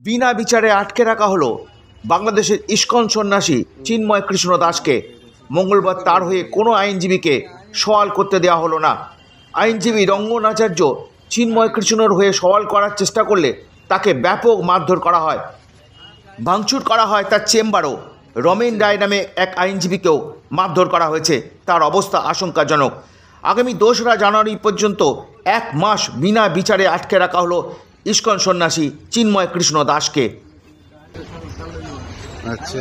বিনা বিচারে আটকে রাখা হলো বাংলাদেশের ইস্কন সন্ন্যাসী চিন্ময় কৃষ্ণ দাসকে। মঙ্গলবার তার হয়ে কোনো আইনজীবীকে সওয়াল করতে দেওয়া হলো না। আইনজীবী রঙ্গন আচার্য চিন্ময় কৃষ্ণর হয়ে সওয়াল করার চেষ্টা করলে তাকে ব্যাপক মারধর করা হয়, ভাঙচুর করা হয়। তার চেম্বারও রমেন রায় নামে এক আইনজীবীকেও মারধর করা হয়েছে। তার অবস্থা আশঙ্কাজনক। আগামী 2রা জানুয়ারি পর্যন্ত 1 মাস বিনা বিচারে আটকে রাখা হলো ইস্কন সন্ন্যাসী চিন্ময় কৃষ্ণ দাসকে। আচ্ছা,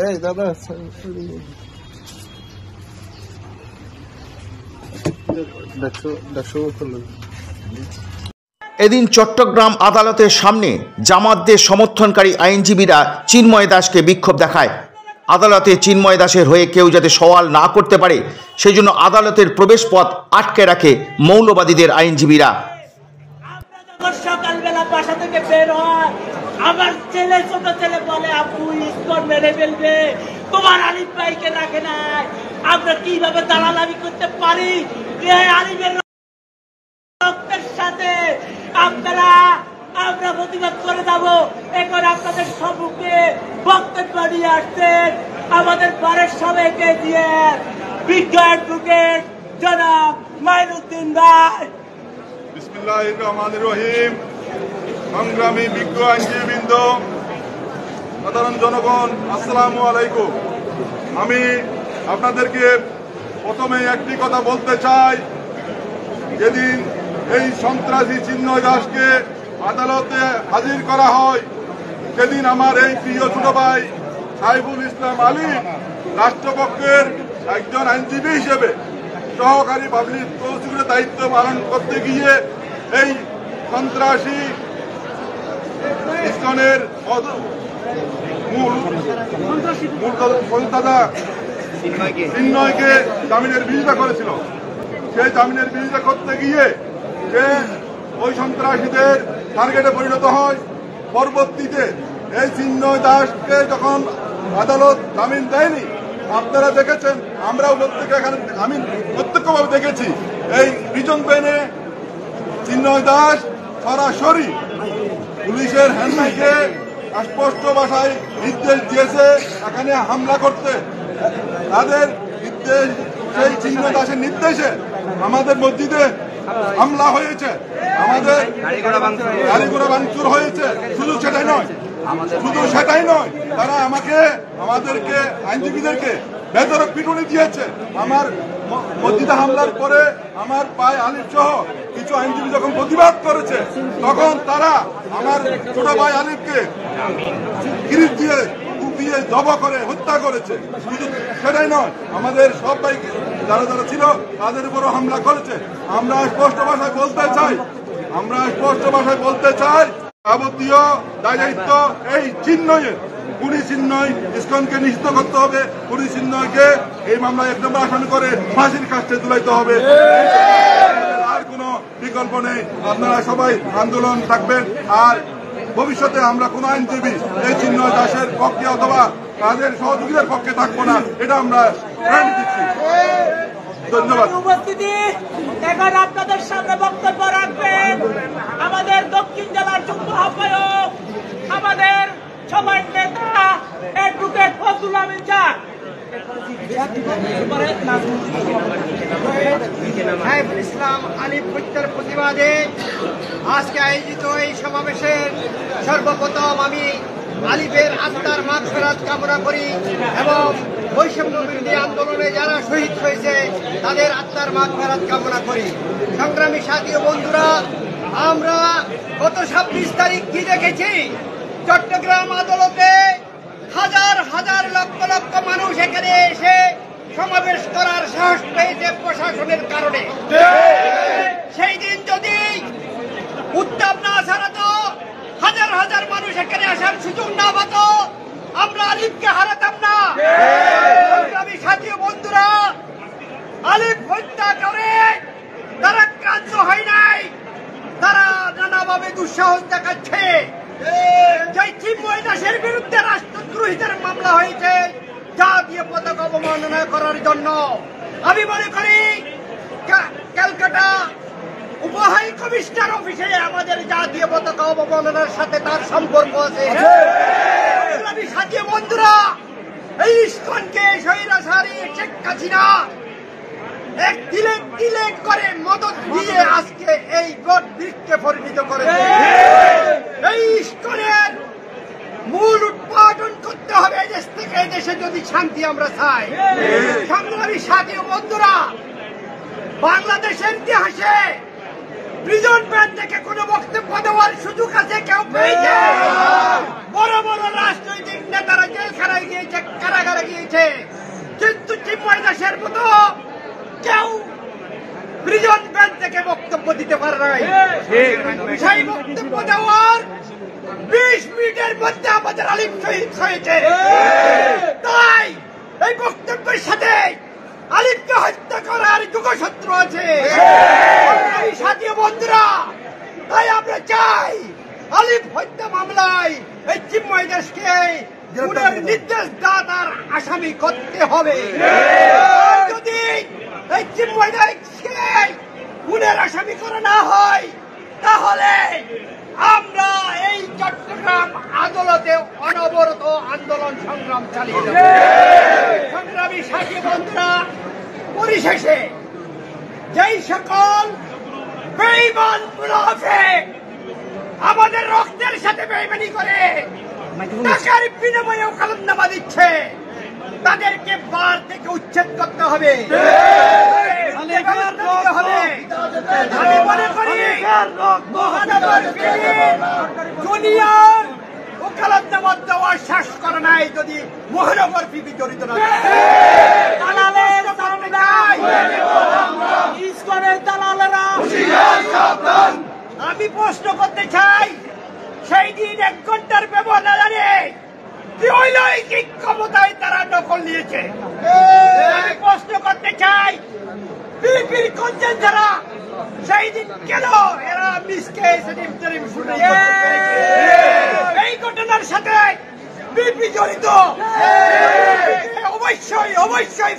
এই দাদা এদিন চট্টগ্রাম আদালতের সামনে জামাতদের সমর্থনকারী আইনজীবীরা চিন্ময় দাসকে বিক্ষোভ দেখায়। আদালতে চিন্ময় দাসের হয়ে কেউ যাতে সওয়াল না করতে পারে সেই জন্য আদালতের প্রবেশ পথ আটকে রাখে মৌলবাদীদের আইনজীবীরা। সকালবেলা বাসা থেকে বের হয়, আমার ছেলে ছোট ছেলে বলে আপু ইস্কন মেরে ফেলবে, তোমার আলিফ ভাইকে রাখে নাই, আমরা কিভাবে দালালামি করতে পারি? আলিফের রক্তের সাথে আমরা প্রতিবাদ করে যাব। এখন আপনাদের সম্মুখে বক্তব্য নিয়ে আসছেন আমাদের বারের সবাইকে দিয়ে বিজ্ঞ অ্যাডভোকেট জনাব মাইনুদ্দিন ভাই। বিসমিল্লাহির রহমানির রহিম। সংগ্রামী বিজ্ঞ আইনজীবীবৃন্দ, সাধারণ জনগণ, আসসালামু আলাইকুম। আমি আপনাদেরকে প্রথমে একটি কথা বলতে চাই। যেদিন এই সন্ত্রাসী চিন্ময় দাসকে আদালতে হাজির করা হয় সেদিন আমার এই প্রিয় ছোট ভাই সাইফুল ইসলাম আলী রাষ্ট্রপক্ষের একজন আইনজীবী হিসেবে সহকারী পাবলিক প্রসিকিউটরের দায়িত্ব পালন করতে গিয়ে এই সন্ত্রাসী ইস্কনের মূল দাদা চিন্ময়কে জামিনের বিরোধিতা করেছিল। সেই জামিনের বিরোধিতা করতে গিয়ে সে ওই সন্ত্রাসীদের টার্গেটে পরিণত হয়। পরবর্তীতে এই চিন্ময় দাসকে যখন আদালত জামিন দেয়নি, আপনারা দেখেছেন, আমরাও প্রত্যেকে এখানে আমি প্রত্যক্ষভাবে দেখেছি, এই প্রিজন পেনে চিন্ময় দাস সরাসরি পুলিশের হ্যান্ডলাইনকে স্পষ্ট ভাষায় নির্দেশ দিয়েছে এখানে হামলা করতে। তাদের নির্দেশ, সেই চিন্ময় দাসের নির্দেশে আমাদের মসজিদে হামলা হয়েছে, আমাদের গাড়ি ঘোড়া ভাঙচুর হয়েছে। শুধু সেটাই নয়, তারা আমাদেরকে আইনজীবীদেরকে বেধড়ক পিটুনি দিয়েছে। আমার মসজিদে হামলার পরে আমার পায়ে আলিফ সহ কিছু আইনজীবী যখন প্রতিবাদ করেছে তখন তারা আমার ছোট ভাই আলিফকে গিরিশ দিয়ে কুপিয়ে জবা করে হত্যা করেছে। শুধু সেটাই নয়, আমাদের সব ভাই যারা যারা ছিল তাদের উপরও হামলা করেছে। আমরা স্পষ্ট ভাষায় বলতে চাই যাবতীয় দায়িত্ব এই চিন্ময়ের। পুলিশ চিন্ময় ইস্কনকে নিষিদ্ধ করতে হবে। পুলিশ চিন্ময়কে এই মামলায় 1 নম্বর আসামি করে ফাঁসির কাস্টে তুলাইতে হবে। আর কোনো বিকল্প নেই। আপনারা সবাই আন্দোলন থাকবেন। আর ভবিষ্যতে আমরা কোন আইনজীবী এই চিন্ময় দাসের পক্ষে অথবা তাদের সহযোগীদের পক্ষে থাকবো না, এটা আমরা গ্যারান্টি দিচ্ছি। ধন্যবাদ। উপস্থিতি এখন আপনাদের সামনে বক্তব্য রাখবেন আমাদের দক্ষিণ জেলার যুগ্ম আহ্বায়ক, আমাদের সবার নেতা অ্যাডভোকেট ফজলুল আমিন স্যার। সাইফুল ইসলাম আলী হত্যার প্রতিবাদে আজকে আয়োজিত এই সমাবেশের সর্বপ্রথম আমি আলিফের আত্মার মাগফিরাত কামনা করি এবং বৈষম্য বিরোধী আন্দোলনে যারা শহীদ হয়েছে তাদের আত্মার মাগফিরাত কামনা করি। সংগ্রামী সাথী ও বন্ধুরা, আমরা গত 26 তারিখ কি দেখেছি? চট্টগ্রাম আদালতে হাজার হাজার লক্ষ লক্ষ মানুষ এখানে এসে সমাবেশ করার সাহস পেয়েছে প্রশাসনের কারণে। সেই দিন যদি উত্তাপ না ছাড়াতো, হাজার হাজার মানুষ এখানে আসার সুযোগ না পাত, আমরা আলিফকে হারাতাম না। আমি সাথী বন্ধুরা, আলিফ হত্যা করে তারা ক্লান্ত হয় নাই, তারা নানাভাবে দুঃসাহস দেখাচ্ছে। যে চিন্ময় দাসের বিরুদ্ধে রাষ্ট্রদ্রোহিতার মামলা হয়েছে জাতীয় পতাকা অবমাননা করার জন্য, আমি মনে করি ক্যালকাটা উপহাই কমিশনার অফিসে আমাদের জাতীয় পতাকা অবমাননার সাথে তার সম্পর্ক আছে। আমি সাথী বন্ধুরা, এই ইস্কনকে স্বৈরাচারী শেখ হাসিনা এক তিলেক তিলেক করে মদত দিয়ে আজকে এই বট বৃক্ষে পরিণত করেছে। এই ইস্কনের মূল উৎপাদন করতে হবে এই দেশ থেকে, এই দেশে যদি শান্তি আমরা চাই। সংগ্রামী সাথী বন্ধুরা, বাংলাদেশের ইতিহাসে প্রিজন ভ্যান থেকে কোন বক্তব্য দেওয়ার সুযোগ আছে কেউ পেয়েছে? বড় বড় রাজনৈতিক নেতারা জেলখানায় গিয়েছে, কারাগারে গিয়েছে, কিন্তু চিন্ময় দাসের মতো কেউ প্রিজন ভ্যান থেকে বক্তব্য দিতে পারে নাই। সেই বক্তব্য দেওয়ার 20 মিনিটের মধ্যে আমাদের আলিফ শহীদ হয়েছে। তাই এই বক্তব্যের সাথে আলিফকে হত্যা করার যুগসূত্র আছে। এই সাথী বন্ধুরা, তাই আমরা চাই আলিফ হত্যা মামলায় এই চিন্ময় দাসকে খুনের নির্দেশদাতার আসামি করতে হবে। যদি এই চিন্ময় দাসকে খুনের আসামি করা না হয়, তাহলে আমরা এই চট্টগ্রাম আদালতে অনবরত আন্দোলন সংগ্রাম চালিয়ে যাব। সংগ্রামী সাথী বন্ধুরা, পরিশেষে যেই সকল বেঈমান মুনাফিক আমাদের রক্তের সাথে বেঈমানি করে টাকার বিনিময়ে ওকালতনামা দিচ্ছে, তাদেরকে বার থেকে উচ্ছেদ করতে হবে। আমি মনে করি মহানগর দুনিয়ার ওকালতনামা দেওয়ার শেষ করে নাই যদি মহানগর পিপি জড়িত না। আমি প্রশ্ন করতে চাই, সেই দিন 1 ঘন্টার ব্যবধানে ত্রিলৈকিক ক্ষমতায় তারা দখল নিয়েছে। আমি প্রশ্ন করতে চাই, পিপির কনসেন্ট ছাড়া সেই দিন কেন এরা মিসকে এই ঘটনার সাথে পিপি জড়িত? অবশ্যই অবশ্যই